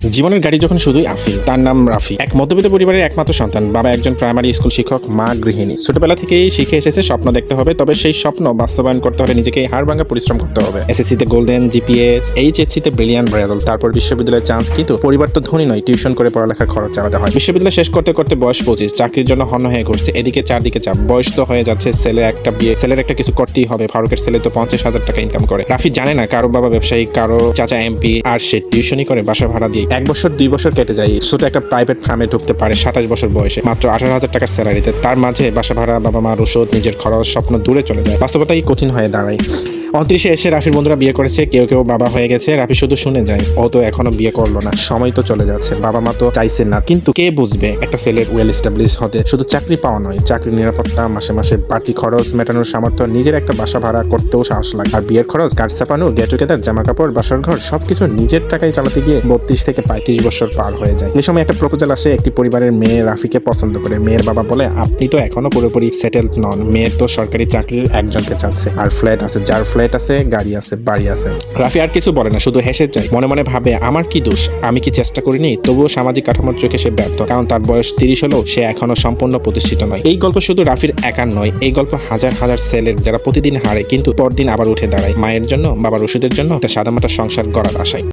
জীবনের গাড়ি যখন শুধুই আফিল, তার নাম রাফি। এক মধ্যবিত্ত পরিবারের একমাত্র সন্তান, বাবা একজন প্রাইমারি স্কুল শিক্ষক, মা গৃহিণী। ছোটবেলা থেকেই শিখে এসেছে স্বপ্ন দেখতে হবে, তবে সেই স্বপ্ন বাস্তবায়ন করতে হলে নিজেকে হাড়ভাঙা পরিশ্রম করতে হবে। এসএসসিতে গোল্ডেন, জিপিএস, এইচএসসিতে ব্রিলিয়ান্ট রেজাল্ট, তারপর বিশ্ববিদ্যালয়ের চান্স। কিন্তু পরিবার তো ধনী নয়, টিউশন করে পড়ালেখার খরচ চালাতে হয়। বিশ্ববিদ্যালয় শেষ করতে করতে বয়স 25, চাকরির জন্য হন্য হয়ে ঘুরছে। এদিকে চারদিকে চাপ, বয়স তো হয়ে যাচ্ছে, ছেলের একটা বিয়ে, ছেলের একটা কিছু করতেই হবে। ফারুকের ছেলে তো 50,000 টাকা ইনকাম করে। রাফি জানে না কারো বাবা ব্যবসায়ী, কারো চাচা এমপি, আর সে টিউশনই করে বাসা ভাড়া দিয়ে 1 বছর 2 বছর কেটে যায়। ছোট একটা প্রাইভেট ফার্মে ঢুকতে পারে 27 বছর বয়সে, মাত্র 18,000 টাকার স্যালারিতে। তার মাঝে বাসা ভাড়া, বাবা মার ওষুধ, নিজের খরচ, স্বপ্ন দূরে চলে যায়। বাস্তবতাই কঠিন হয়ে দাঁড়ায়। 29-এ এসে রাফির বন্ধুরা বিয়ে করেছে, কেউ কেউ বাবা হয়ে গেছে। রাফি শুধু শুনে যায়, ও তো এখনো বিয়ে করলো না, সময় তো চলে যাচ্ছে, বাবা মা তো চাইছে না। কিন্তু কে বুঝবে একটা ছেলের ওয়েল এস্টাবলিশ হতে শুধু চাকরি পাওয়া নয়, চাকরির নিরাপত্তা, মাসে মাসে বাড়তি খরচ মেটানোর সামর্থ্য, নিজের একটা বাসা ভাড়া করতেও সাহস লাগে। আর বিয়ের খরচ, কার্ড ছাপানো, গেট টুগেদার, জামা কাপড়, বাসার ঘর, সবকিছু নিজের টাকায় চালাতে গিয়ে 32 থেকে 35 বছর পার হয়ে যায়। এই সময় একটা প্রপোজাল আসে। একটি পরিবারের মেয়ে রাফিকে পছন্দ করে। মেয়ের বাবা বলে, আপনি তো এখনো পুরোপুরি সেটেলড নন, মেয়ের তো সরকারি চাকরির একজনকে চাচ্ছে, আর ফ্ল্যাট আছে, যার ফ্ল্যাট আছে, গাড়ি আছে, বাড়ি আছে। রাফি আর কিছু বলে না, শুধু হেসে যায়। মনে মনে ভাবে, আমার কি দোষ, আমি কি চেষ্টা করিনি? তবুও সামাজিক কাঠামোর চোখে সে ব্যর্থ, কারণ তার বয়স 30 হলেও সে এখনো সম্পূর্ণ প্রতিষ্ঠিত নয়। এই গল্প শুধু রাফির একার নয়, এই গল্প হাজার হাজার ছেলের, যারা প্রতিদিন হারে কিন্তু পরদিন আবার উঠে দাঁড়ায়, মায়ের জন্য, বাবার ওষুধের জন্য, একটা সাদামাটা সংসার গড়ার আশায়।